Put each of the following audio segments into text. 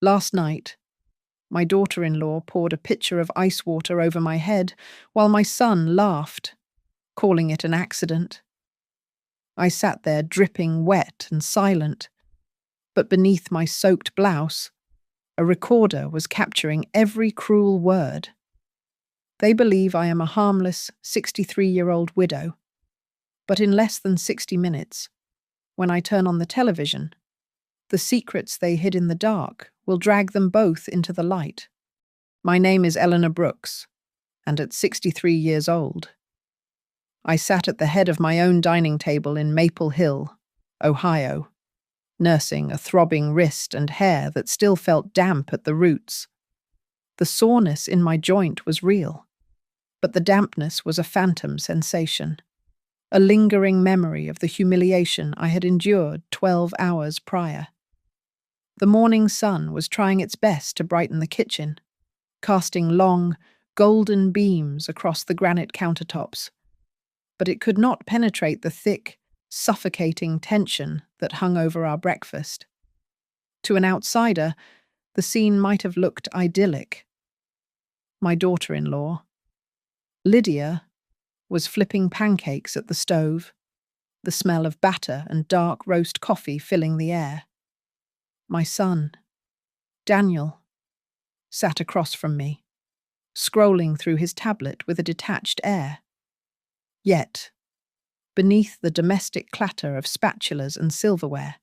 Last night, my daughter-in-law poured a pitcher of ice water over my head while my son laughed, calling it an accident. I sat there dripping wet and silent, but beneath my soaked blouse, a recorder was capturing every cruel word. They believe I am a harmless 63-year-old widow, but in less than 60 minutes, when I turn on the television, the secrets they hid in the dark will drag them both into the light. My name is Eleanor Brooks, and at 63 years old, I sat at the head of my own dining table in Maple Hill, Ohio, nursing a throbbing wrist and hair that still felt damp at the roots. The soreness in my joint was real, but the dampness was a phantom sensation, a lingering memory of the humiliation I had endured 12 hours prior. The morning sun was trying its best to brighten the kitchen, casting long, golden beams across the granite countertops, but it could not penetrate the thick, suffocating tension that hung over our breakfast. To an outsider, the scene might have looked idyllic. My daughter-in-law, Lydia, was flipping pancakes at the stove, the smell of batter and dark roast coffee filling the air. My son, Daniel, sat across from me, scrolling through his tablet with a detached air. Yet, beneath the domestic clatter of spatulas and silverware,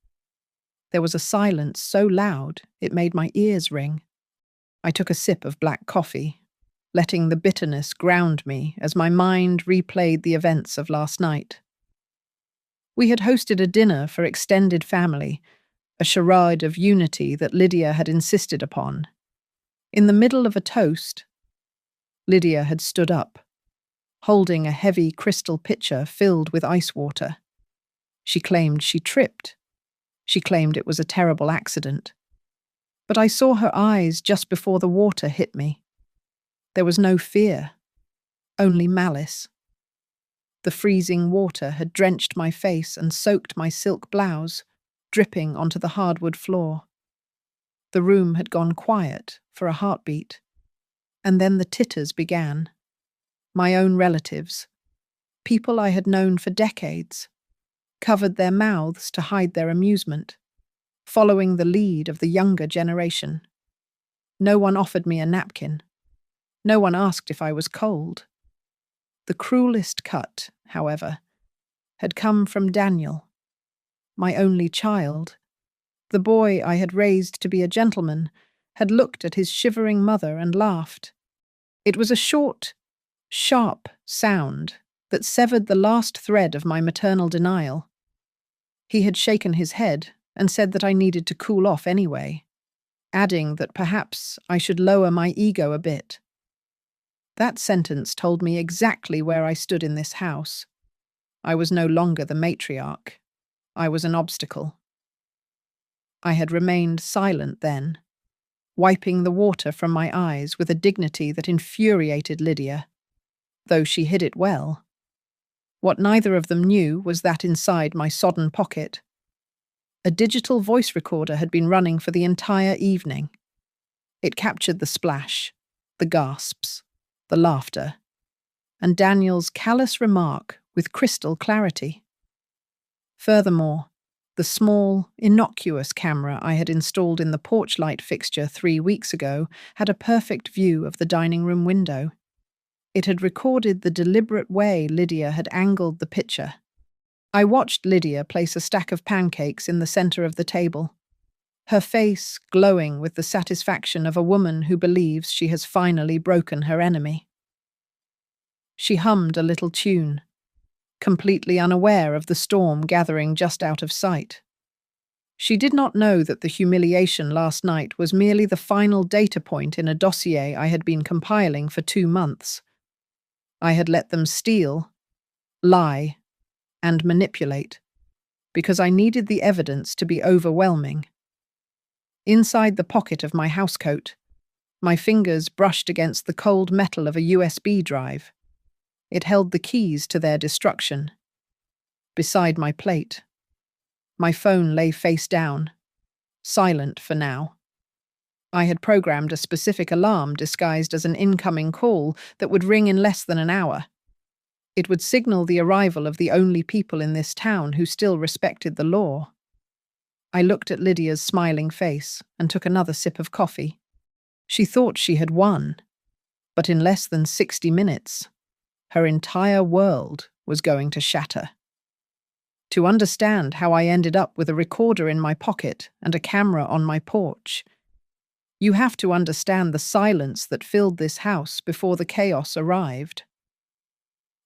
there was a silence so loud it made my ears ring. I took a sip of black coffee, letting the bitterness ground me as my mind replayed the events of last night. We had hosted a dinner for extended family, a charade of unity that Lydia had insisted upon. In the middle of a toast, Lydia had stood up, holding a heavy crystal pitcher filled with ice water. She claimed she tripped. She claimed it was a terrible accident. But I saw her eyes just before the water hit me. There was no fear, only malice. The freezing water had drenched my face and soaked my silk blouse, dripping onto the hardwood floor. The room had gone quiet for a heartbeat, and then the titters began. My own relatives, people I had known for decades, covered their mouths to hide their amusement, following the lead of the younger generation. No one offered me a napkin. No one asked if I was cold. The cruelest cut, however, had come from Daniel, my only child. The boy I had raised to be a gentleman had looked at his shivering mother and laughed. It was a short, sharp sound that severed the last thread of my maternal denial. He had shaken his head and said that I needed to cool off anyway, adding that perhaps I should lower my ego a bit. That sentence told me exactly where I stood in this house. I was no longer the matriarch. I was an obstacle. I had remained silent then, wiping the water from my eyes with a dignity that infuriated Lydia, though she hid it well. What neither of them knew was that inside my sodden pocket, a digital voice recorder had been running for the entire evening. It captured the splash, the gasps, the laughter, and Daniel's callous remark with crystal clarity. Furthermore, the small, innocuous camera I had installed in the porch light fixture 3 weeks ago had a perfect view of the dining room window. It had recorded the deliberate way Lydia had angled the pitcher. I watched Lydia place a stack of pancakes in the center of the table, her face glowing with the satisfaction of a woman who believes she has finally broken her enemy. She hummed a little tune, completely unaware of the storm gathering just out of sight. She did not know that the humiliation last night was merely the final data point in a dossier I had been compiling for 2 months. I had let them steal, lie, and manipulate, because I needed the evidence to be overwhelming. Inside the pocket of my housecoat, my fingers brushed against the cold metal of a USB drive. It held the keys to their destruction. Beside my plate, my phone lay face down, silent for now. I had programmed a specific alarm disguised as an incoming call that would ring in less than an hour. It would signal the arrival of the only people in this town who still respected the law. I looked at Lydia's smiling face and took another sip of coffee. She thought she had won, but in less than 60 minutes, her entire world was going to shatter. To understand how I ended up with a recorder in my pocket and a camera on my porch, you have to understand the silence that filled this house before the chaos arrived.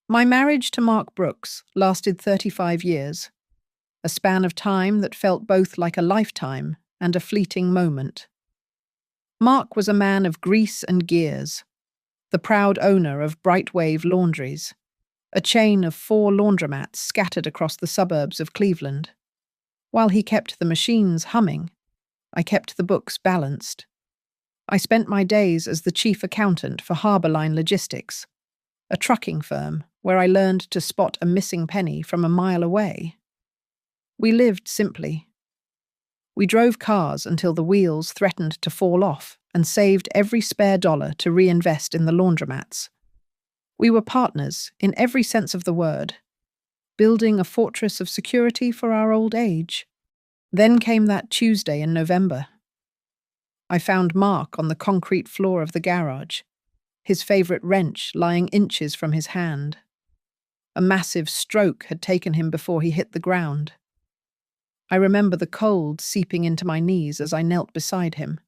My marriage to Mark Brooks lasted 35 years, a span of time that felt both like a lifetime and a fleeting moment. Mark was a man of grease and gears, the proud owner of Brightwave Laundries, a chain of 4 laundromats scattered across the suburbs of Cleveland. While he kept the machines humming, I kept the books balanced. I spent my days as the chief accountant for Harborline Logistics, a trucking firm where I learned to spot a missing penny from a mile away. We lived simply. We drove cars until the wheels threatened to fall off and saved every spare dollar to reinvest in the laundromats. We were partners in every sense of the word, building a fortress of security for our old age. Then came that Tuesday in November. I found Mark on the concrete floor of the garage, his favourite wrench lying inches from his hand. A massive stroke had taken him before he hit the ground. I remember the cold seeping into my knees as I knelt beside him.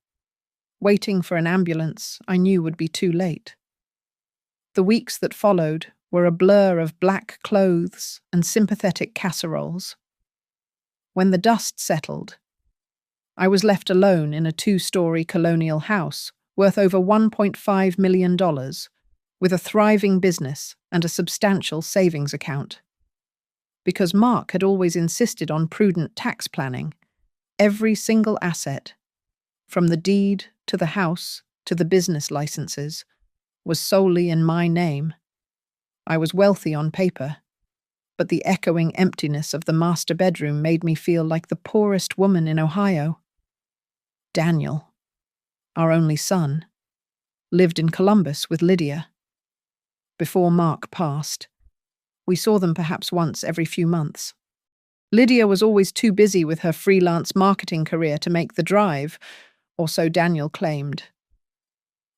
Waiting for an ambulance I knew would be too late. The weeks that followed were a blur of black clothes and sympathetic casseroles. When the dust settled, I was left alone in a 2-story colonial house worth over $1.5 million, with a thriving business and a substantial savings account. Because Mark had always insisted on prudent tax planning, every single asset, from the deed to the house to the business licenses, was solely in my name. I was wealthy on paper, but the echoing emptiness of the master bedroom made me feel like the poorest woman in Ohio. Daniel, our only son, lived in Columbus with Lydia. Before Mark passed, we saw them perhaps once every few months. Lydia was always too busy with her freelance marketing career to make the drive, or so Daniel claimed.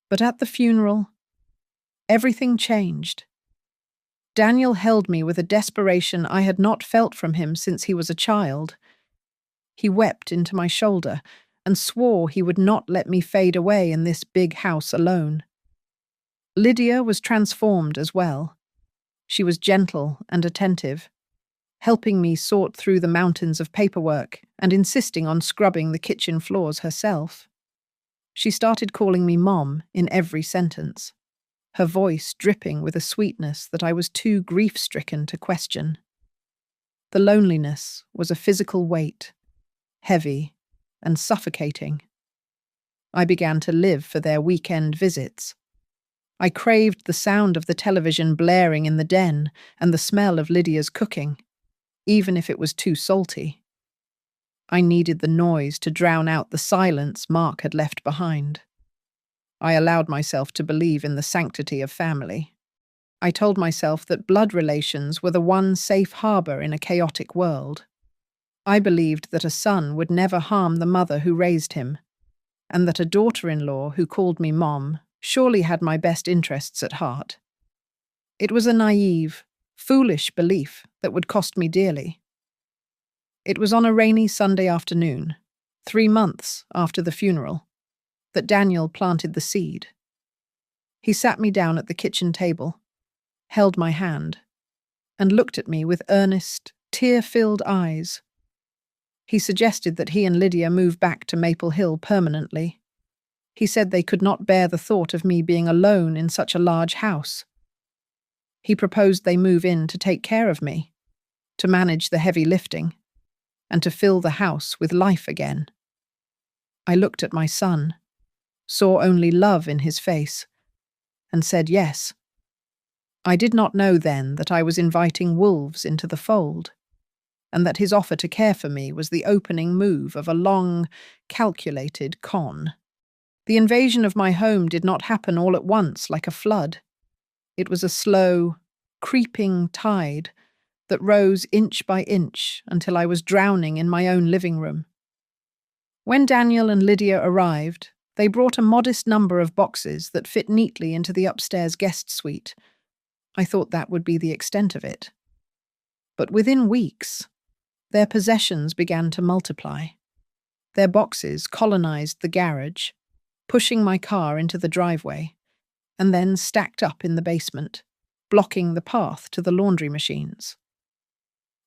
But at the funeral, everything changed. Daniel held me with a desperation I had not felt from him since he was a child. He wept into my shoulder and swore he would not let me fade away in this big house alone. Lydia was transformed as well. She was gentle and attentive, helping me sort through the mountains of paperwork and insisting on scrubbing the kitchen floors herself. She started calling me Mom in every sentence, her voice dripping with a sweetness that I was too grief-stricken to question. The loneliness was a physical weight, heavy and suffocating. I began to live for their weekend visits. I craved the sound of the television blaring in the den and the smell of Lydia's cooking, even if it was too salty. I needed the noise to drown out the silence Mark had left behind. I allowed myself to believe in the sanctity of family. I told myself that blood relations were the one safe harbour in a chaotic world. I believed that a son would never harm the mother who raised him, and that a daughter-in-law who called me Mom surely had my best interests at heart. It was a naive, foolish belief that would cost me dearly. It was on a rainy Sunday afternoon, 3 months after the funeral, that Daniel planted the seed. He sat me down at the kitchen table, held my hand, and looked at me with earnest, tear-filled eyes. He suggested that he and Lydia move back to Maple Hill permanently. He said they could not bear the thought of me being alone in such a large house. He proposed they move in to take care of me, to manage the heavy lifting, and to fill the house with life again. I looked at my son, saw only love in his face, and said yes. I did not know then that I was inviting wolves into the fold, and that his offer to care for me was the opening move of a long, calculated con. The invasion of my home did not happen all at once like a flood. It was a slow, creeping tide that rose inch by inch until I was drowning in my own living room. When Daniel and Lydia arrived, they brought a modest number of boxes that fit neatly into the upstairs guest suite. I thought that would be the extent of it. But within weeks, their possessions began to multiply. Their boxes colonized the garage, pushing my car into the driveway, and then stacked up in the basement, blocking the path to the laundry machines.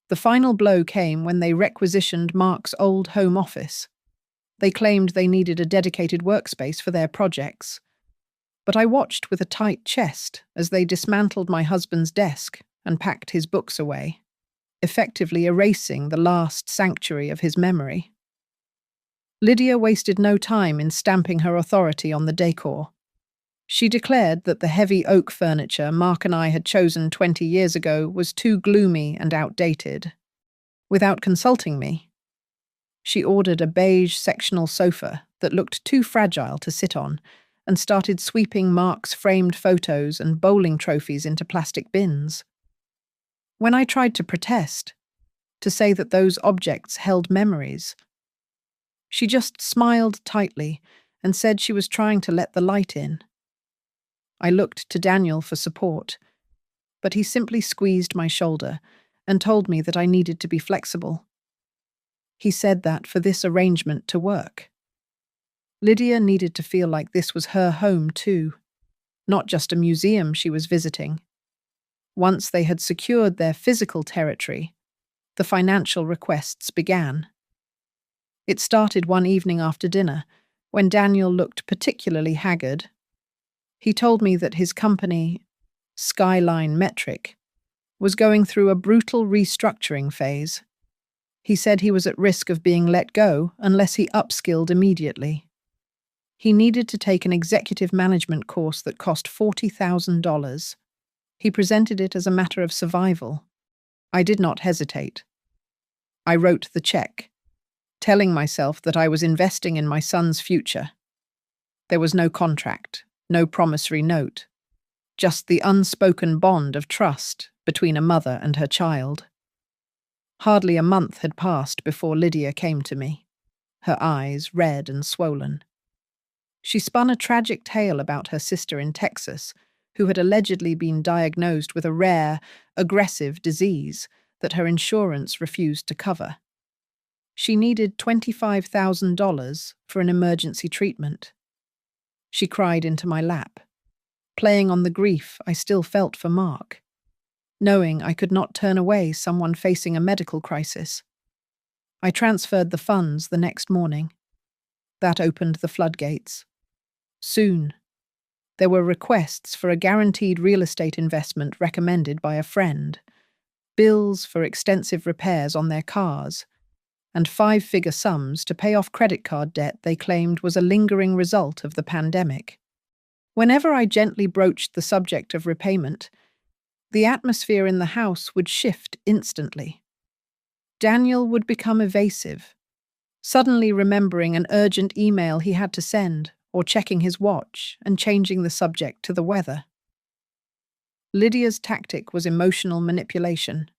The final blow came when they requisitioned Mark's old home office. They claimed they needed a dedicated workspace for their projects. But I watched with a tight chest as they dismantled my husband's desk and packed his books away, effectively erasing the last sanctuary of his memory. Lydia wasted no time in stamping her authority on the decor. She declared that the heavy oak furniture Mark and I had chosen 20 years ago was too gloomy and outdated. Without consulting me, she ordered a beige sectional sofa that looked too fragile to sit on and started sweeping Mark's framed photos and bowling trophies into plastic bins. When I tried to protest, to say that those objects held memories, she just smiled tightly and said she was trying to let the light in. I looked to Daniel for support, but he simply squeezed my shoulder and told me that I needed to be flexible. He said that for this arrangement to work, Lydia needed to feel like this was her home too, not just a museum she was visiting. Once they had secured their physical territory, the financial requests began. It started one evening after dinner, when Daniel looked particularly haggard. He told me that his company, Skyline Metric, was going through a brutal restructuring phase. He said he was at risk of being let go unless he upskilled immediately. He needed to take an executive management course that cost $40,000. He presented it as a matter of survival. I did not hesitate. I wrote the check, telling myself that I was investing in my son's future. There was no contract, no promissory note, just the unspoken bond of trust between a mother and her child. Hardly a month had passed before Lydia came to me, her eyes red and swollen. She spun a tragic tale about her sister in Texas, who had allegedly been diagnosed with a rare, aggressive disease that her insurance refused to cover. She needed $25,000 for an emergency treatment. She cried into my lap, playing on the grief I still felt for Mark, knowing I could not turn away someone facing a medical crisis. I transferred the funds the next morning. That opened the floodgates. Soon, there were requests for a guaranteed real estate investment recommended by a friend, bills for extensive repairs on their cars, and five-figure sums to pay off credit card debt they claimed was a lingering result of the pandemic. Whenever I gently broached the subject of repayment, the atmosphere in the house would shift instantly. Daniel would become evasive, suddenly remembering an urgent email he had to send, or checking his watch and changing the subject to the weather. Lydia's tactic was emotional manipulation.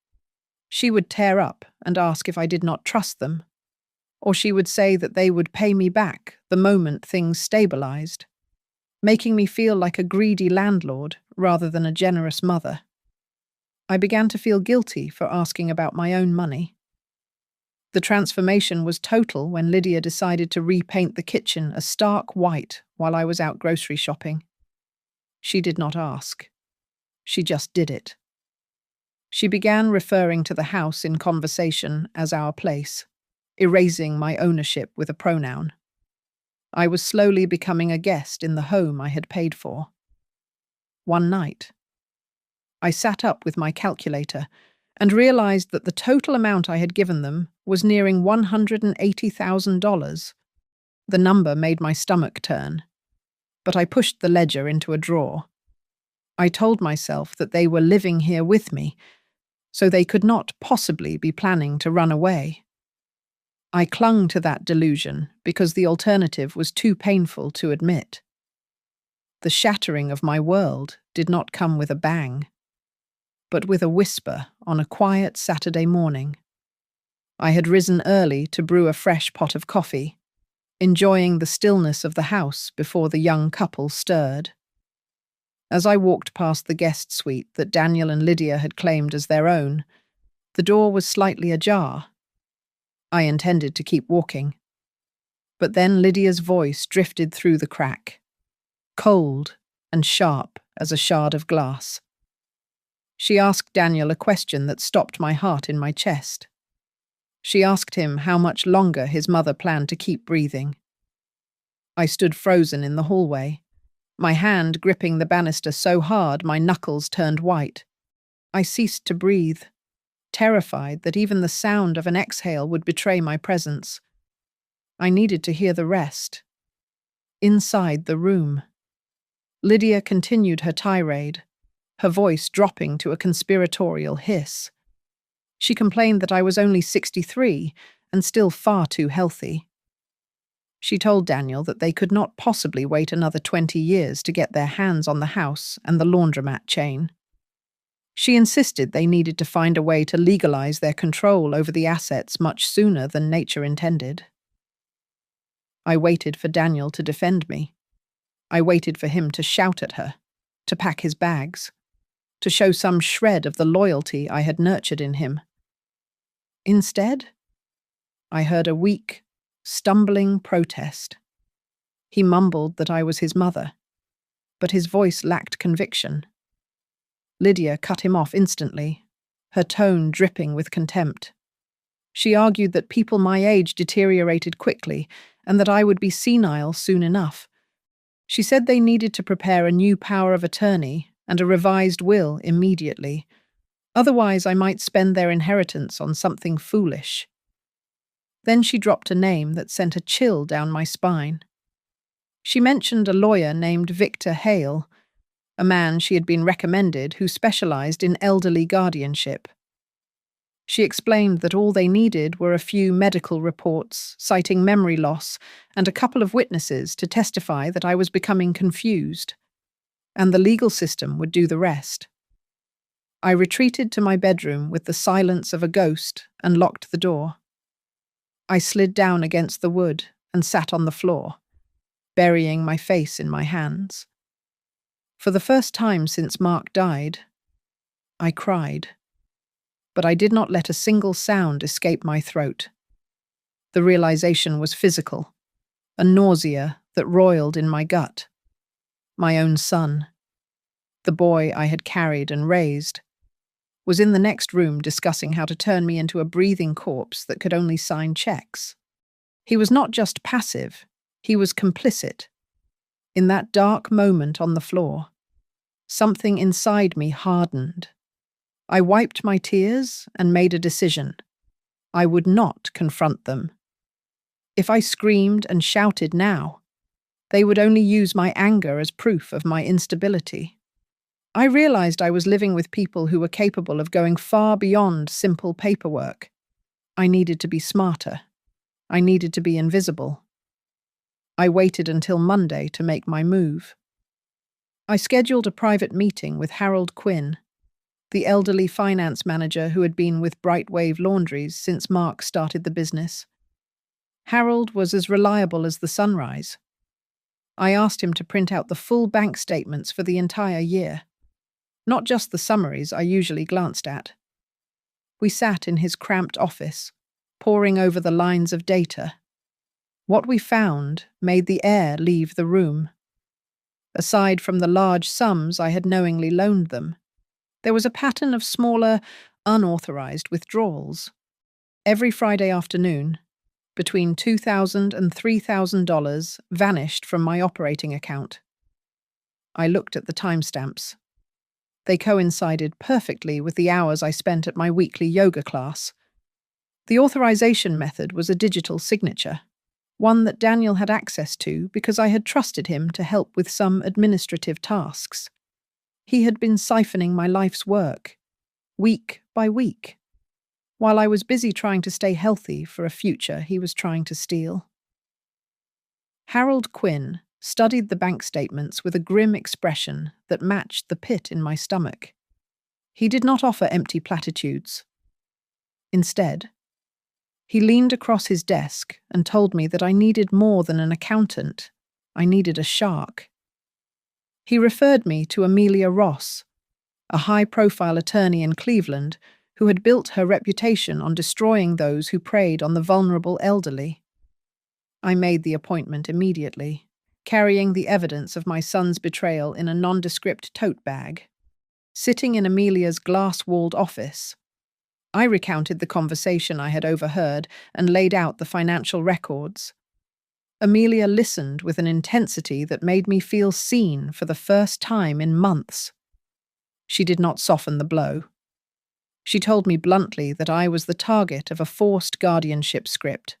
She would tear up and ask if I did not trust them, or she would say that they would pay me back the moment things stabilized, making me feel like a greedy landlord rather than a generous mother. I began to feel guilty for asking about my own money. The transformation was total when Lydia decided to repaint the kitchen a stark white while I was out grocery shopping. She did not ask. She just did it. She began referring to the house in conversation as our place, erasing my ownership with a pronoun. I was slowly becoming a guest in the home I had paid for. One night, I sat up with my calculator and realized that the total amount I had given them was nearing $180,000. The number made my stomach turn, but I pushed the ledger into a drawer. I told myself that they were living here with me, so they could not possibly be planning to run away. I clung to that delusion because the alternative was too painful to admit. The shattering of my world did not come with a bang, but with a whisper on a quiet Saturday morning. I had risen early to brew a fresh pot of coffee, enjoying the stillness of the house before the young couple stirred. As I walked past the guest suite that Daniel and Lydia had claimed as their own, the door was slightly ajar. I intended to keep walking. But then Lydia's voice drifted through the crack, cold and sharp as a shard of glass. She asked Daniel a question that stopped my heart in my chest. She asked him how much longer his mother planned to keep breathing. I stood frozen in the hallway, my hand gripping the banister so hard my knuckles turned white. I ceased to breathe, terrified that even the sound of an exhale would betray my presence. I needed to hear the rest. Inside the room, Lydia continued her tirade, her voice dropping to a conspiratorial hiss. She complained that I was only 63 and still far too healthy. She told Daniel that they could not possibly wait another 20 years to get their hands on the house and the laundromat chain. She insisted they needed to find a way to legalize their control over the assets much sooner than nature intended. I waited for Daniel to defend me. I waited for him to shout at her, to pack his bags, to show some shred of the loyalty I had nurtured in him. Instead, I heard a weak, stumbling protest. He mumbled that I was his mother, but his voice lacked conviction. Lydia cut him off instantly, her tone dripping with contempt. She argued that people my age deteriorated quickly and that I would be senile soon enough. She said they needed to prepare a new power of attorney and a revised will immediately. Otherwise, I might spend their inheritance on something foolish. Then she dropped a name that sent a chill down my spine. She mentioned a lawyer named Victor Hale, a man she had been recommended who specialized in elderly guardianship. She explained that all they needed were a few medical reports citing memory loss and a couple of witnesses to testify that I was becoming confused, and the legal system would do the rest. I retreated to my bedroom with the silence of a ghost and locked the door. I slid down against the wood and sat on the floor, burying my face in my hands. For the first time since Mark died, I cried, but I did not let a single sound escape my throat. The realization was physical, a nausea that roiled in my gut. My own son, the boy I had carried and raised, was in the next room discussing how to turn me into a breathing corpse that could only sign checks. He was not just passive, he was complicit. In that dark moment on the floor, something inside me hardened. I wiped my tears and made a decision. I would not confront them. If I screamed and shouted now, they would only use my anger as proof of my instability. I realized I was living with people who were capable of going far beyond simple paperwork. I needed to be smarter. I needed to be invisible. I waited until Monday to make my move. I scheduled a private meeting with Harold Quinn, the elderly finance manager who had been with Brightwave Laundries since Mark started the business. Harold was as reliable as the sunrise. I asked him to print out the full bank statements for the entire year, not just the summaries I usually glanced at. We sat in his cramped office, poring over the lines of data. What we found made the air leave the room. Aside from the large sums I had knowingly loaned them, there was a pattern of smaller, unauthorized withdrawals. Every Friday afternoon, between $2,000 and $3,000 vanished from my operating account. I looked at the timestamps. They coincided perfectly with the hours I spent at my weekly yoga class. The authorization method was a digital signature, one that Daniel had access to because I had trusted him to help with some administrative tasks. He had been siphoning my life's work, week by week. while I was busy trying to stay healthy for a future he was trying to steal. Harold Quinn studied the bank statements with a grim expression that matched the pit in my stomach. He did not offer empty platitudes. Instead, he leaned across his desk and told me that I needed more than an accountant. I needed a shark. He referred me to Amelia Ross, a high-profile attorney in Cleveland who had built her reputation on destroying those who preyed on the vulnerable elderly. I made the appointment immediately, carrying the evidence of my son's betrayal in a nondescript tote bag. Sitting in Amelia's glass-walled office, I recounted the conversation I had overheard and laid out the financial records. Amelia listened with an intensity that made me feel seen for the first time in months. She did not soften the blow. She told me bluntly that I was the target of a forced guardianship script.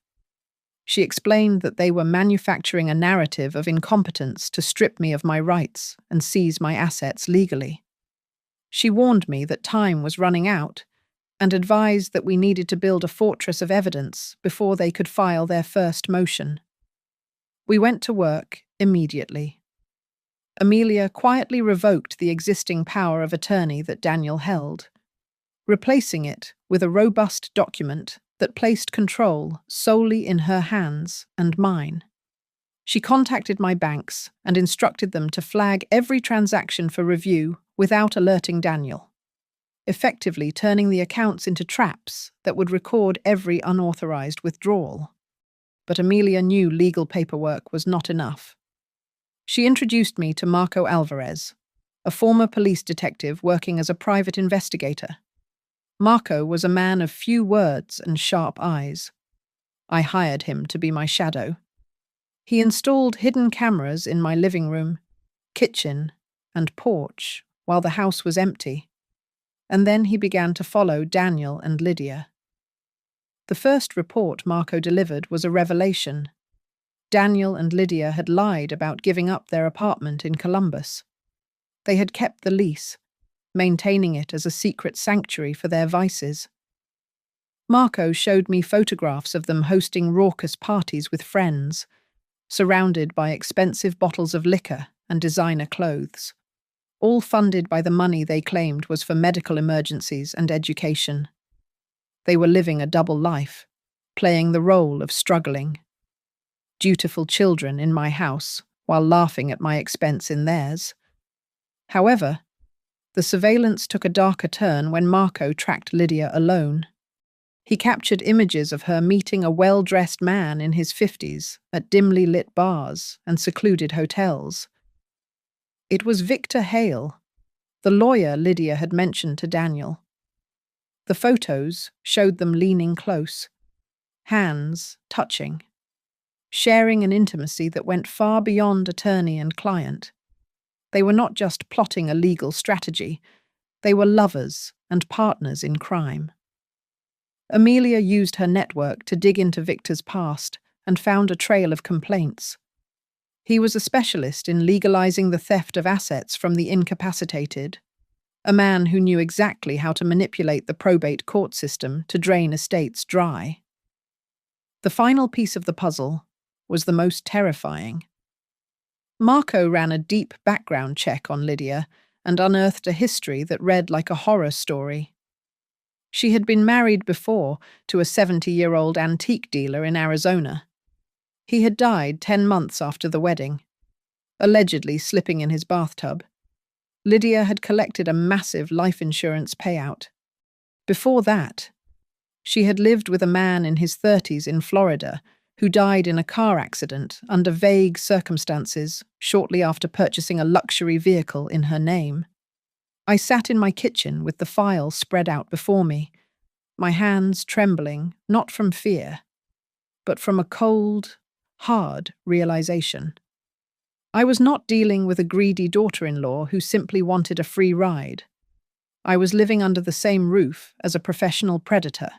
She explained that they were manufacturing a narrative of incompetence to strip me of my rights and seize my assets legally. She warned me that time was running out and advised that we needed to build a fortress of evidence before they could file their first motion. We went to work immediately. Amelia quietly revoked the existing power of attorney that Daniel held, replacing it with a robust document that placed control solely in her hands and mine. She contacted my banks and instructed them to flag every transaction for review without alerting Daniel, effectively turning the accounts into traps that would record every unauthorized withdrawal. But Amelia knew legal paperwork was not enough. She introduced me to Marco Alvarez, a former police detective working as a private investigator. Marco was a man of few words and sharp eyes. I hired him to be my shadow. He installed hidden cameras in my living room, kitchen, and porch while the house was empty, and then he began to follow Daniel and Lydia. The first report Marco delivered was a revelation. Daniel and Lydia had lied about giving up their apartment in Columbus. They had kept the lease, maintaining it as a secret sanctuary for their vices. Marco showed me photographs of them hosting raucous parties with friends, surrounded by expensive bottles of liquor and designer clothes, all funded by the money they claimed was for medical emergencies and education. They were living a double life, playing the role of struggling, dutiful children in my house while laughing at my expense in theirs. However, the surveillance took a darker turn when Marco tracked Lydia alone. He captured images of her meeting a well-dressed man in his 50s at dimly lit bars and secluded hotels. It was Victor Hale, the lawyer Lydia had mentioned to Daniel. The photos showed them leaning close, hands touching, sharing an intimacy that went far beyond attorney and client. They were not just plotting a legal strategy, they were lovers and partners in crime. Amelia used her network to dig into Victor's past and found a trail of complaints. He was a specialist in legalizing the theft of assets from the incapacitated, a man who knew exactly how to manipulate the probate court system to drain estates dry. The final piece of the puzzle was the most terrifying. Marco ran a deep background check on Lydia and unearthed a history that read like a horror story. She had been married before to a 70-year-old antique dealer in Arizona. He had died 10 months after the wedding, allegedly slipping in his bathtub. Lydia had collected a massive life insurance payout. Before that, she had lived with a man in his 30s in Florida who died in a car accident under vague circumstances shortly after purchasing a luxury vehicle in her name. I sat in my kitchen with the file spread out before me, my hands trembling, not from fear, but from a cold, hard realization. I was not dealing with a greedy daughter-in-law who simply wanted a free ride. I was living under the same roof as a professional predator.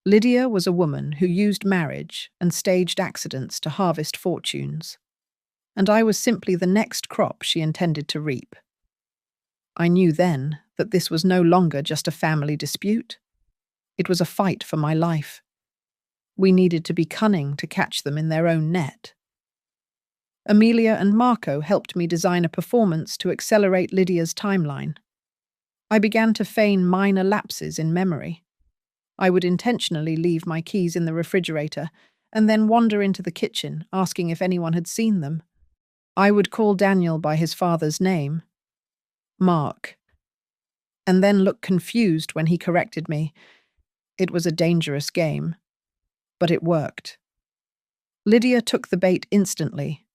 Lydia was a woman who used marriage and staged accidents to harvest fortunes, and I was simply the next crop she intended to reap. I knew then that this was no longer just a family dispute. It was a fight for my life. We needed to be cunning to catch them in their own net. Amelia and Marco helped me design a performance to accelerate Lydia's timeline. I began to feign minor lapses in memory. I would intentionally leave my keys in the refrigerator and then wander into the kitchen, asking if anyone had seen them. I would call Daniel by his father's name, Mark, and then look confused when he corrected me. It was a dangerous game, but it worked. Lydia took the bait instantly.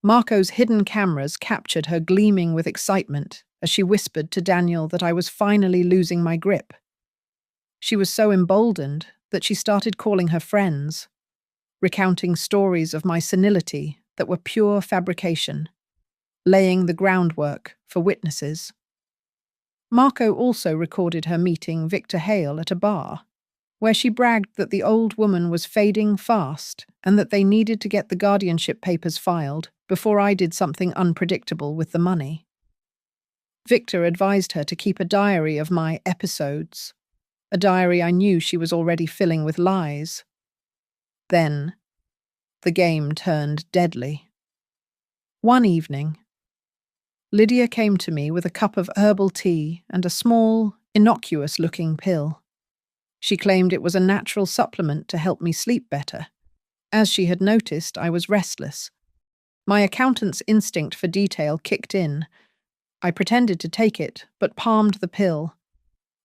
Marco's hidden cameras captured her gleaming with excitement as she whispered to Daniel that I was finally losing my grip. She was so emboldened that she started calling her friends, recounting stories of my senility that were pure fabrication, laying the groundwork for witnesses. Marco also recorded her meeting Victor Hale at a bar, where she bragged that the old woman was fading fast and that they needed to get the guardianship papers filed before I did something unpredictable with the money. Victor advised her to keep a diary of my episodes, a diary I knew she was already filling with lies. Then, the game turned deadly. One evening, Lydia came to me with a cup of herbal tea and a small, innocuous-looking pill. She claimed it was a natural supplement to help me sleep better. As she had noticed, I was restless. My accountant's instinct for detail kicked in. I pretended to take it, but palmed the pill,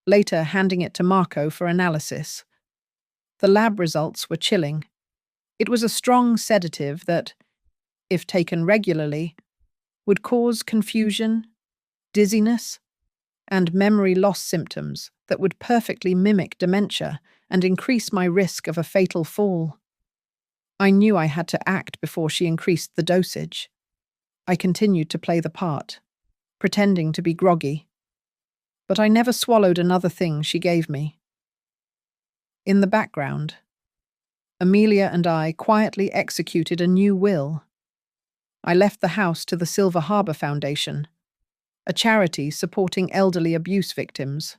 later handing it to Marco for analysis. The lab results were chilling. It was a strong sedative that, if taken regularly, would cause confusion, dizziness, and memory loss symptoms that would perfectly mimic dementia and increase my risk of a fatal fall. I knew I had to act before she increased the dosage. I continued to play the part, pretending to be groggy. But I never swallowed another thing she gave me. In the background, Amelia and I quietly executed a new will. I left the house to the Silver Harbor Foundation, a charity supporting elderly abuse victims.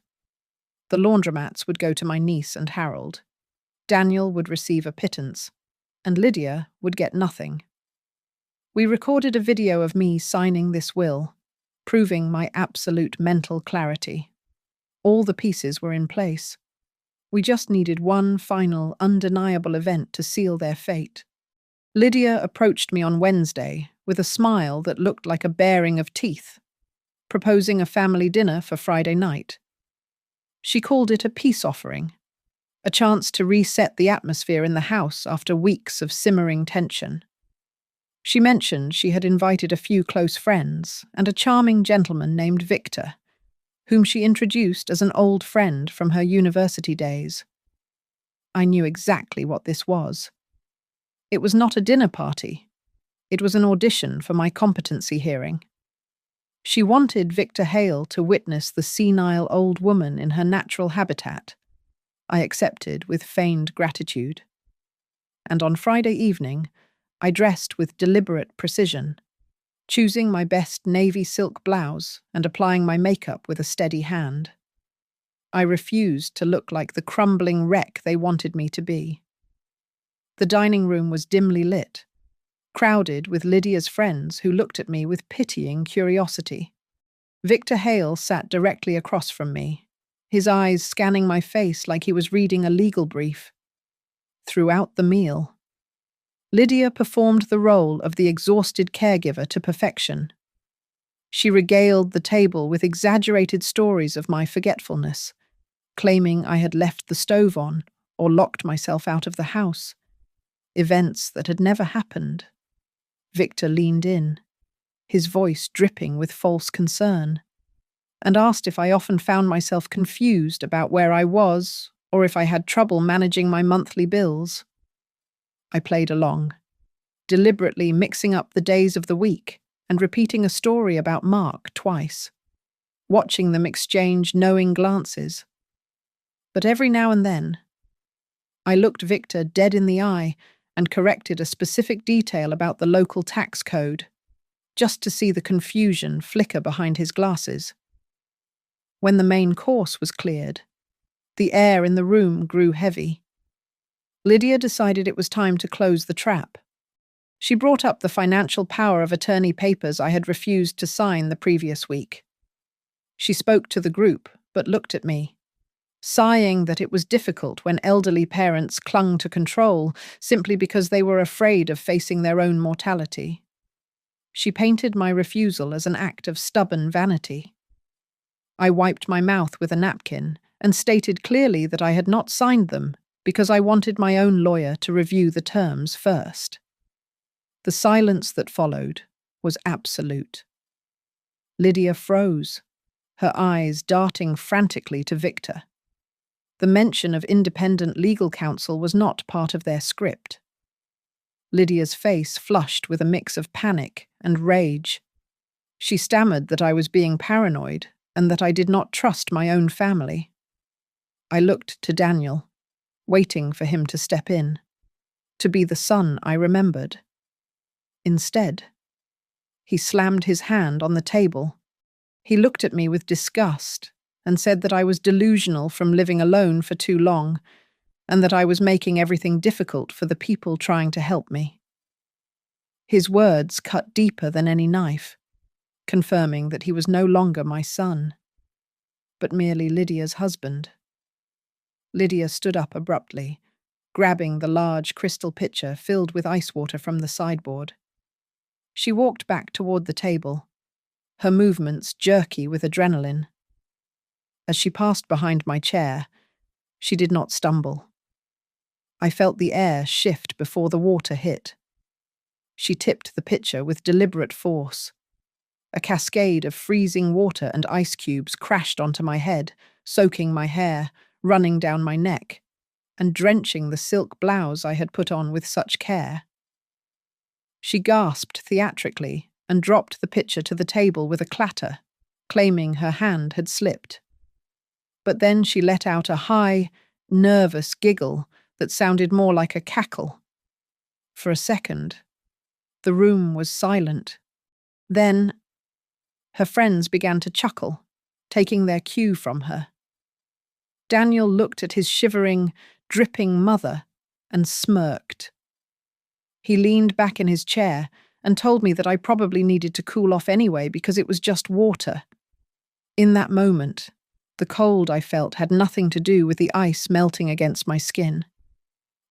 The laundromats would go to my niece and Harold. Daniel would receive a pittance, and Lydia would get nothing. We recorded a video of me signing this will, proving my absolute mental clarity. All the pieces were in place. We just needed one final, undeniable event to seal their fate. Lydia approached me on Wednesday with a smile that looked like a baring of teeth, proposing a family dinner for Friday night. She called it a peace offering, a chance to reset the atmosphere in the house after weeks of simmering tension. She mentioned she had invited a few close friends and a charming gentleman named Victor, whom she introduced as an old friend from her university days. I knew exactly what this was. It was not a dinner party. It was an audition for my competency hearing. She wanted Victor Hale to witness the senile old woman in her natural habitat. I accepted with feigned gratitude. And on Friday evening, I dressed with deliberate precision, choosing my best navy silk blouse and applying my makeup with a steady hand. I refused to look like the crumbling wreck they wanted me to be. The dining room was dimly lit, crowded with Lydia's friends who looked at me with pitying curiosity. Victor Hale sat directly across from me, his eyes scanning my face like he was reading a legal brief. Throughout the meal, Lydia performed the role of the exhausted caregiver to perfection. She regaled the table with exaggerated stories of my forgetfulness, claiming I had left the stove on or locked myself out of the house, events that had never happened. Victor leaned in, his voice dripping with false concern, and asked if I often found myself confused about where I was or if I had trouble managing my monthly bills. I played along, deliberately mixing up the days of the week and repeating a story about Mark twice, watching them exchange knowing glances. But every now and then, I looked Victor dead in the eye and corrected a specific detail about the local tax code, just to see the confusion flicker behind his glasses. When the main course was cleared, The air in the room grew heavy. Lydia decided it was time to close the trap. She brought up the financial power of attorney papers I had refused to sign the previous week. She spoke to the group, but looked at me, sighing that it was difficult when elderly parents clung to control simply because they were afraid of facing their own mortality. She painted my refusal as an act of stubborn vanity. I wiped my mouth with a napkin and stated clearly that I had not signed them because I wanted my own lawyer to review the terms first. The silence that followed was absolute. Lydia froze, her eyes darting frantically to Victor. The mention of independent legal counsel was not part of their script. Lydia's face flushed with a mix of panic and rage. She stammered that I was being paranoid and that I did not trust my own family. I looked to Daniel, waiting for him to step in, to be the son I remembered. Instead, he slammed his hand on the table. He looked at me with disgust and said that I was delusional from living alone for too long and that I was making everything difficult for the people trying to help me. His words cut deeper than any knife, confirming that he was no longer my son, but merely Lydia's husband. Lydia stood up abruptly, grabbing the large crystal pitcher filled with ice water from the sideboard. She walked back toward the table, her movements jerky with adrenaline. As she passed behind my chair, she did not stumble. I felt the air shift before the water hit. She tipped the pitcher with deliberate force. A cascade of freezing water and ice cubes crashed onto my head, soaking my hair, running down my neck, and drenching the silk blouse I had put on with such care. She gasped theatrically and dropped the pitcher to the table with a clatter, claiming her hand had slipped. But then she let out a high, nervous giggle that sounded more like a cackle. For a second, the room was silent. Then, her friends began to chuckle, taking their cue from her. Daniel looked at his shivering, dripping mother and smirked. He leaned back in his chair and told me that I probably needed to cool off anyway because it was just water. In that moment, the cold I felt had nothing to do with the ice melting against my skin.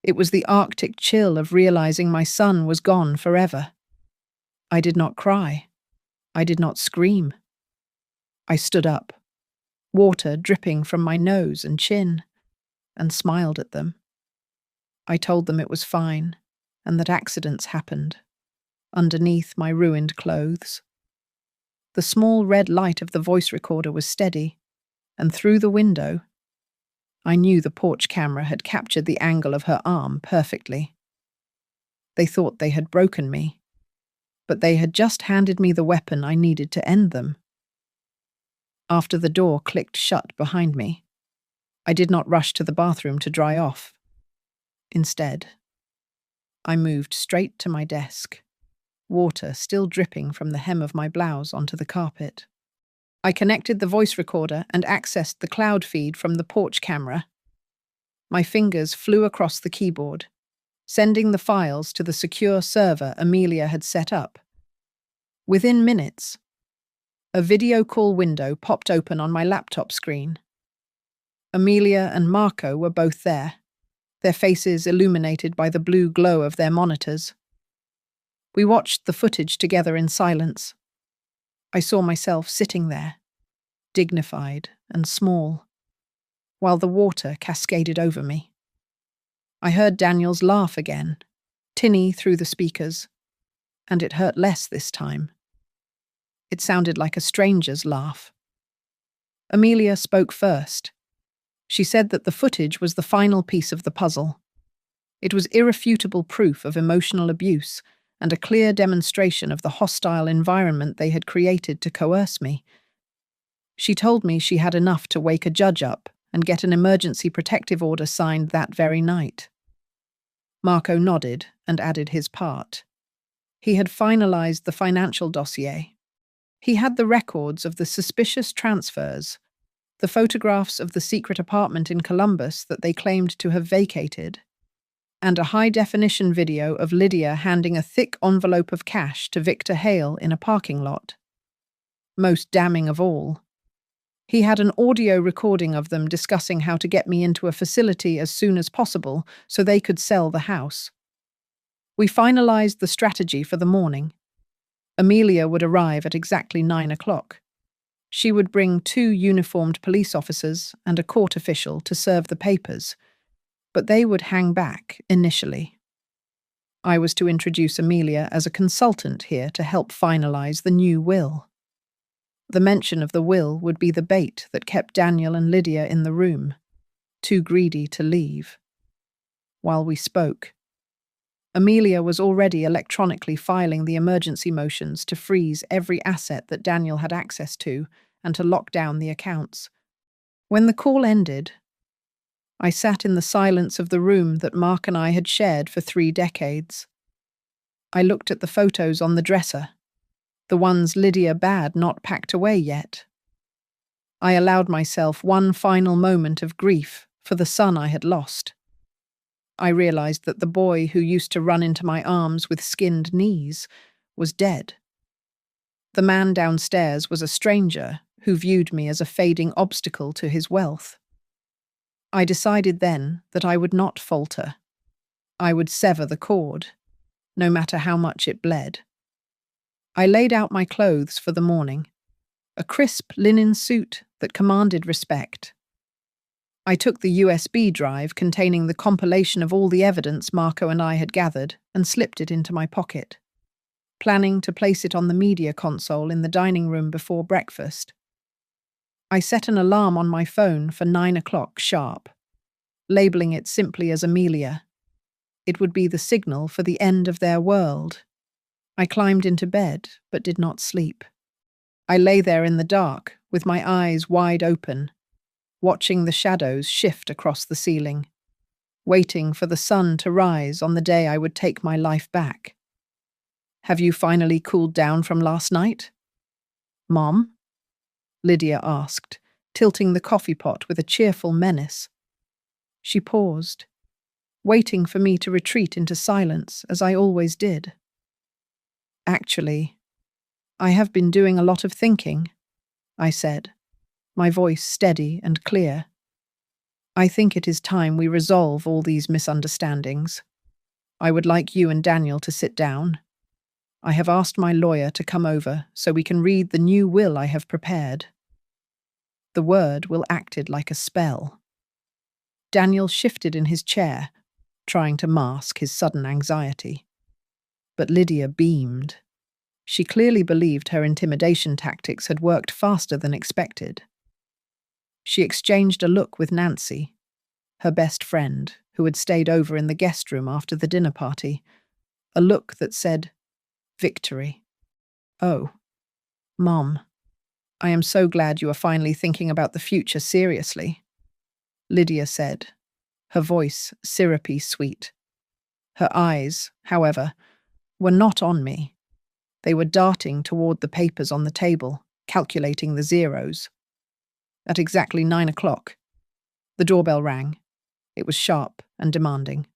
It was the Arctic chill of realizing my son was gone forever. I did not cry. I did not scream. I stood up, water dripping from my nose and chin, and smiled at them. I told them it was fine, and that accidents happened, underneath my ruined clothes. The small red light of the voice recorder was steady, and through the window, I knew the porch camera had captured the angle of her arm perfectly. They thought they had broken me, but they had just handed me the weapon I needed to end them. After the door clicked shut behind me, I did not rush to the bathroom to dry off. Instead, I moved straight to my desk, water still dripping from the hem of my blouse onto the carpet. I connected the voice recorder and accessed the cloud feed from the porch camera. My fingers flew across the keyboard, sending the files to the secure server Amelia had set up. Within minutes, a video call window popped open on my laptop screen. Amelia and Marco were both there, their faces illuminated by the blue glow of their monitors. We watched the footage together in silence. I saw myself sitting there, dignified and small, while the water cascaded over me. I heard Daniel's laugh again, tinny through the speakers, and it hurt less this time. It sounded like a stranger's laugh. Amelia spoke first. She said that the footage was the final piece of the puzzle. It was irrefutable proof of emotional abuse and a clear demonstration of the hostile environment they had created to coerce me. She told me she had enough to wake a judge up and get an emergency protective order signed that very night. Marco nodded and added his part. He had finalized the financial dossier. He had the records of the suspicious transfers, the photographs of the secret apartment in Columbus that they claimed to have vacated, and a high-definition video of Lydia handing a thick envelope of cash to Victor Hale in a parking lot. Most damning of all, he had an audio recording of them discussing how to get me into a facility as soon as possible so they could sell the house. We finalized the strategy for the morning. Amelia would arrive at exactly 9 o'clock. She would bring 2 uniformed police officers and a court official to serve the papers, but they would hang back initially. I was to introduce Amelia as a consultant here to help finalize the new will. The mention of the will would be the bait that kept Daniel and Lydia in the room, too greedy to leave. While we spoke, Amelia was already electronically filing the emergency motions to freeze every asset that Daniel had access to and to lock down the accounts. When the call ended, I sat in the silence of the room that Mark and I had shared for 3 decades. I looked at the photos on the dresser, the ones Lydia bad not packed away yet. I allowed myself one final moment of grief for the son I had lost. I realized that the boy who used to run into my arms with skinned knees was dead. The man downstairs was a stranger who viewed me as a fading obstacle to his wealth. I decided then that I would not falter. I would sever the cord, no matter how much it bled. I laid out my clothes for the morning, a crisp linen suit that commanded respect. I took the USB drive containing the compilation of all the evidence Marco and I had gathered and slipped it into my pocket, planning to place it on the media console in the dining room before breakfast. I set an alarm on my phone for 9 o'clock sharp, labeling it simply as Amelia. It would be the signal for the end of their world. I climbed into bed, but did not sleep. I lay there in the dark, with my eyes wide open, watching the shadows shift across the ceiling, waiting for the sun to rise on the day I would take my life back. "Have you finally cooled down from last night?" "Mom?" Lydia asked, tilting the coffee pot with a cheerful menace. She paused, waiting for me to retreat into silence, as I always did. "Actually, I have been doing a lot of thinking," I said, my voice steady and clear. "I think it is time we resolve all these misunderstandings. I would like you and Daniel to sit down. I have asked my lawyer to come over so we can read the new will I have prepared." The word will acted like a spell. Daniel shifted in his chair, trying to mask his sudden anxiety. But Lydia beamed. She clearly believed her intimidation tactics had worked faster than expected. She exchanged a look with Nancy, her best friend, who had stayed over in the guest room after the dinner party, a look that said, "Victory." "Oh, Mom, I am so glad you are finally thinking about the future seriously," Lydia said, her voice syrupy sweet. Her eyes, however, were not on me. They were darting toward the papers on the table, calculating the zeros. At exactly 9 o'clock, the doorbell rang. It was sharp and demanding.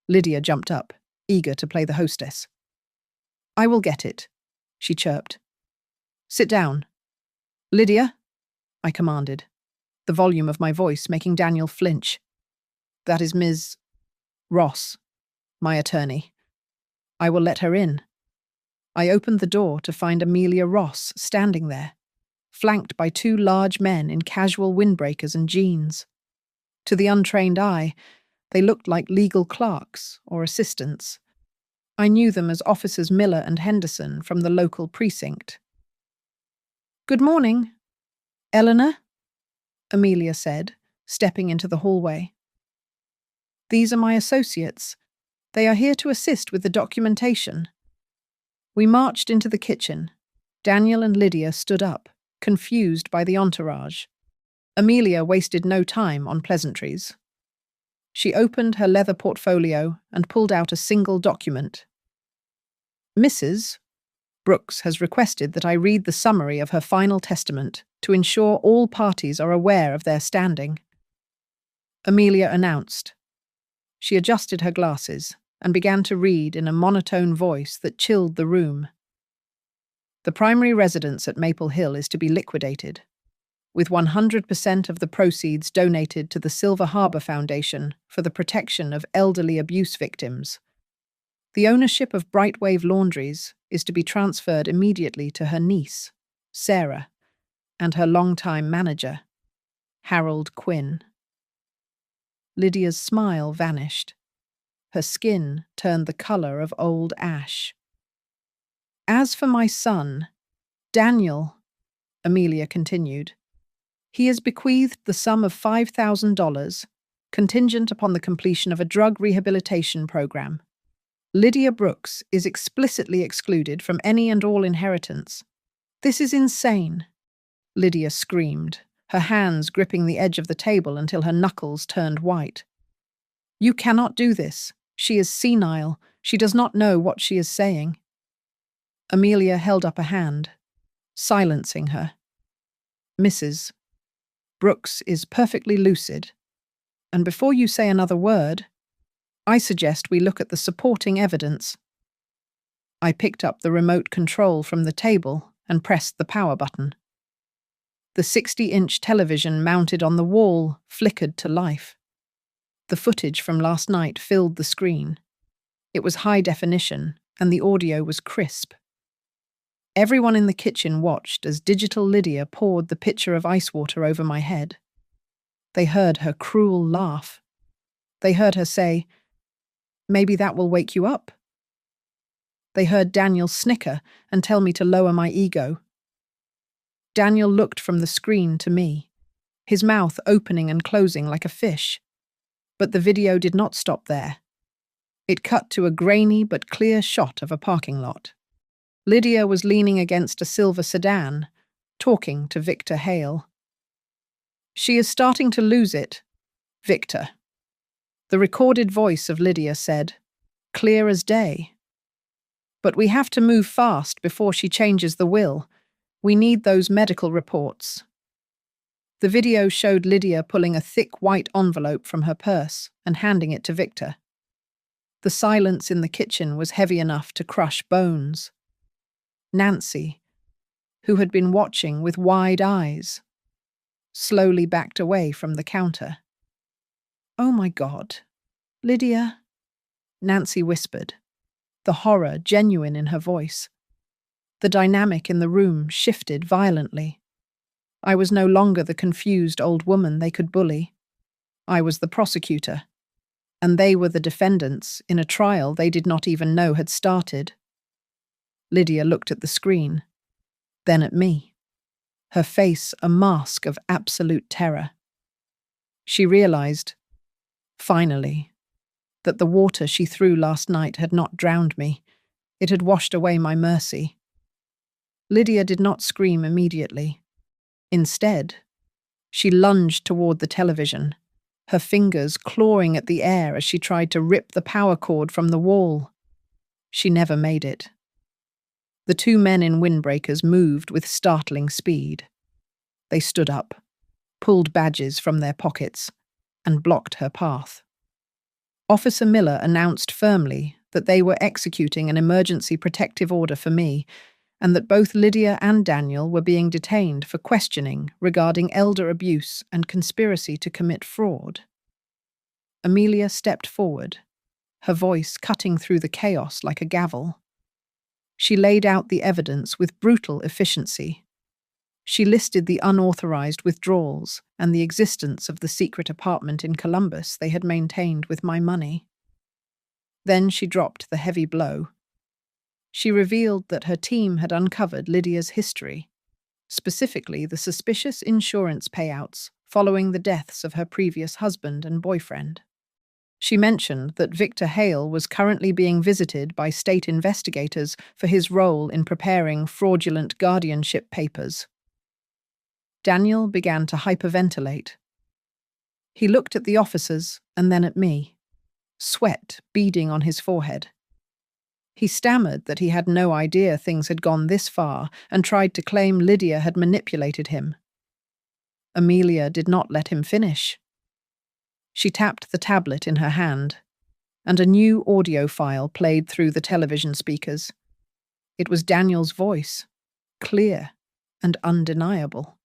Lydia jumped up, eager to play the hostess. "I will get it," she chirped. "Sit down." "Lydia," I commanded, the volume of my voice making Daniel flinch. "That is Ms. Ross, my attorney. I will let her in." I opened the door to find Amelia Ross standing there, flanked by 2 large men in casual windbreakers and jeans. To the untrained eye, they looked like legal clerks or assistants. I knew them as Officers Miller and Henderson from the local precinct. "Good morning, Eleanor," Amelia said, stepping into the hallway. "These are my associates. They are here to assist with the documentation." We marched into the kitchen. Daniel and Lydia stood up, confused by the entourage. Amelia wasted no time on pleasantries. She opened her leather portfolio and pulled out a single document. "Mrs. Brooks has requested that I read the summary of her final testament to ensure all parties are aware of their standing. Amelia announced. She adjusted her glasses and began to read in a monotone voice that chilled the room. The primary residence at Maple Hill is to be liquidated, with 100% of the proceeds donated to the Silver Harbor Foundation for the protection of elderly abuse victims. The ownership of Brightwave Laundries is to be transferred immediately to her niece, Sarah, and her longtime manager, Harold Quinn. Lydia's smile vanished. Her skin turned the color of old ash. As for my son, Daniel, Amelia continued, he has bequeathed the sum of $5,000, contingent upon the completion of a drug rehabilitation program. Lydia Brooks is explicitly excluded from any and all inheritance. This is insane, Lydia screamed, her hands gripping the edge of the table until her knuckles turned white. You cannot do this. She is senile. She does not know what she is saying. Amelia held up a hand, silencing her. Mrs. Brooks is perfectly lucid, and before you say another word, I suggest we look at the supporting evidence. I picked up the remote control from the table and pressed the power button. The 60-inch television mounted on the wall flickered to life. The footage from last night filled the screen. It was high definition, and the audio was crisp. Everyone in the kitchen watched as Digital Lydia poured the pitcher of ice water over my head. They heard her cruel laugh. They heard her say, "Maybe that will wake you up." They heard Daniel snicker and tell me to lower my ego. Daniel looked from the screen to me, his mouth opening and closing like a fish. But the video did not stop there. It cut to a grainy but clear shot of a parking lot. Lydia was leaning against a silver sedan, talking to Victor Hale. She is starting to lose it, Victor. The recorded voice of Lydia said, clear as day. But we have to move fast before she changes the will. We need those medical reports. The video showed Lydia pulling a thick white envelope from her purse and handing it to Victor. The silence in the kitchen was heavy enough to crush bones. Nancy, who had been watching with wide eyes, slowly backed away from the counter. "Oh my God, Lydia," Nancy whispered, the horror genuine in her voice. The dynamic in the room shifted violently. I was no longer the confused old woman they could bully. I was the prosecutor, and they were the defendants in a trial they did not even know had started. Lydia looked at the screen, then at me, her face a mask of absolute terror. She realized, finally, that the water she threw last night had not drowned me. It had washed away my mercy. Lydia did not scream immediately. Instead, she lunged toward the television, her fingers clawing at the air as she tried to rip the power cord from the wall. She never made it. The two men in windbreakers moved with startling speed. They stood up, pulled badges from their pockets, and blocked her path. Officer Miller announced firmly that they were executing an emergency protective order for me, and that both Lydia and Daniel were being detained for questioning regarding elder abuse and conspiracy to commit fraud. Amelia stepped forward, her voice cutting through the chaos like a gavel. She laid out the evidence with brutal efficiency. She listed the unauthorized withdrawals and the existence of the secret apartment in Columbus they had maintained with my money. Then she dropped the heavy blow. She revealed that her team had uncovered Lydia's history, specifically the suspicious insurance payouts following the deaths of her previous husband and boyfriend. She mentioned that Victor Hale was currently being visited by state investigators for his role in preparing fraudulent guardianship papers. Daniel began to hyperventilate. He looked at the officers and then at me, sweat beading on his forehead. He stammered that he had no idea things had gone this far and tried to claim Lydia had manipulated him. Amelia did not let him finish. She tapped the tablet in her hand, and a new audio file played through the television speakers. It was Daniel's voice, clear and undeniable.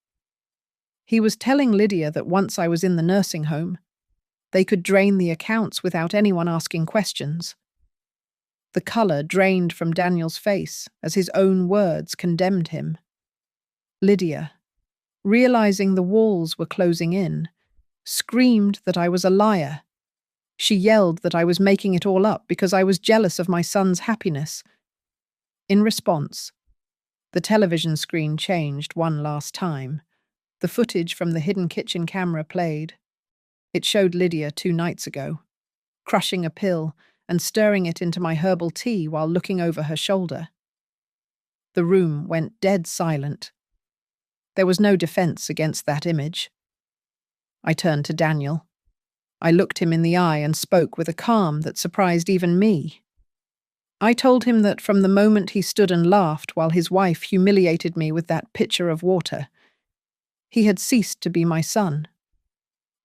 He was telling Lydia that once I was in the nursing home, they could drain the accounts without anyone asking questions. The colour drained from Daniel's face as his own words condemned him. Lydia, realizing the walls were closing in, screamed that I was a liar. She yelled that I was making it all up because I was jealous of my son's happiness. In response, the television screen changed one last time. The footage from the hidden kitchen camera played. It showed Lydia 2 nights ago, crushing a pill and stirring it into my herbal tea while looking over her shoulder. The room went dead silent. There was no defense against that image. I turned to Daniel. I looked him in the eye and spoke with a calm that surprised even me. I told him that from the moment he stood and laughed while his wife humiliated me with that pitcher of water, he had ceased to be my son.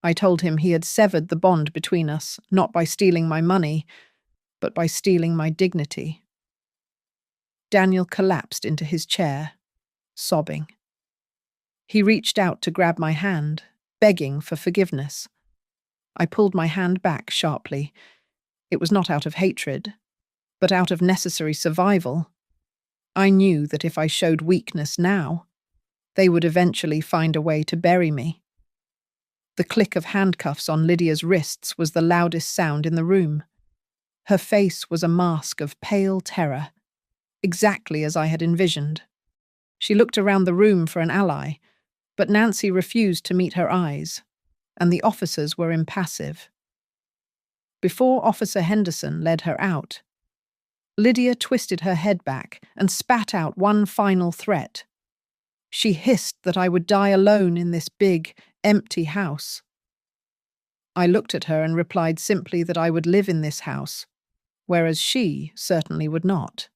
I told him he had severed the bond between us, not by stealing my money, but by stealing my dignity. Daniel collapsed into his chair, sobbing. He reached out to grab my hand, begging for forgiveness. I pulled my hand back sharply. It was not out of hatred, but out of necessary survival. I knew that if I showed weakness now, they would eventually find a way to bury me. The click of handcuffs on Lydia's wrists was the loudest sound in the room. Her face was a mask of pale terror, exactly as I had envisioned. She looked around the room for an ally, but Nancy refused to meet her eyes, and the officers were impassive. Before Officer Henderson led her out, Lydia twisted her head back and spat out one final threat. She hissed that I would die alone in this big, empty house. I looked at her and replied simply that I would live in this house, whereas she certainly would not.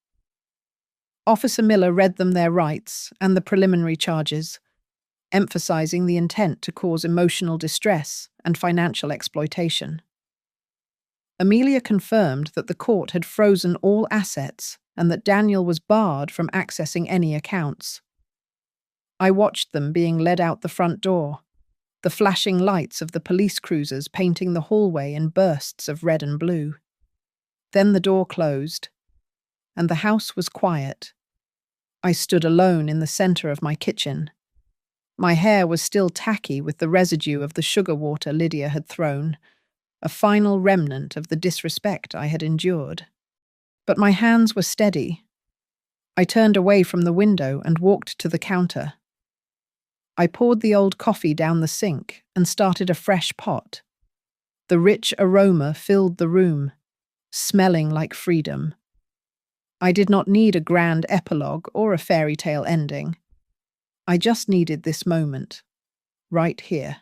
Officer Miller read them their rights and the preliminary charges, emphasizing the intent to cause emotional distress and financial exploitation. Amelia confirmed that the court had frozen all assets and that Daniel was barred from accessing any accounts. I watched them being led out the front door, the flashing lights of the police cruisers painting the hallway in bursts of red and blue. Then the door closed, and the house was quiet. I stood alone in the center of my kitchen. My hair was still tacky with the residue of the sugar water Lydia had thrown, a final remnant of the disrespect I had endured. But my hands were steady. I turned away from the window and walked to the counter. I poured the old coffee down the sink and started a fresh pot. The rich aroma filled the room, smelling like freedom. I did not need a grand epilogue or a fairy tale ending. I just needed this moment, right here,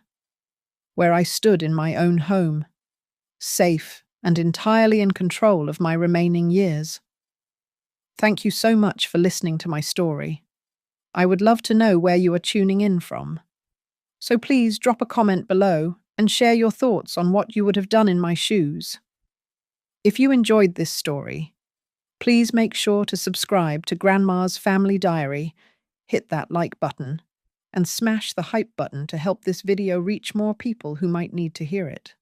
where I stood in my own home, safe and entirely in control of my remaining years. Thank you so much for listening to my story. I would love to know where you are tuning in from. So please drop a comment below and share your thoughts on what you would have done in my shoes. If you enjoyed this story, please make sure to subscribe to Grandma's Family Diary, hit that like button, and smash the hype button to help this video reach more people who might need to hear it.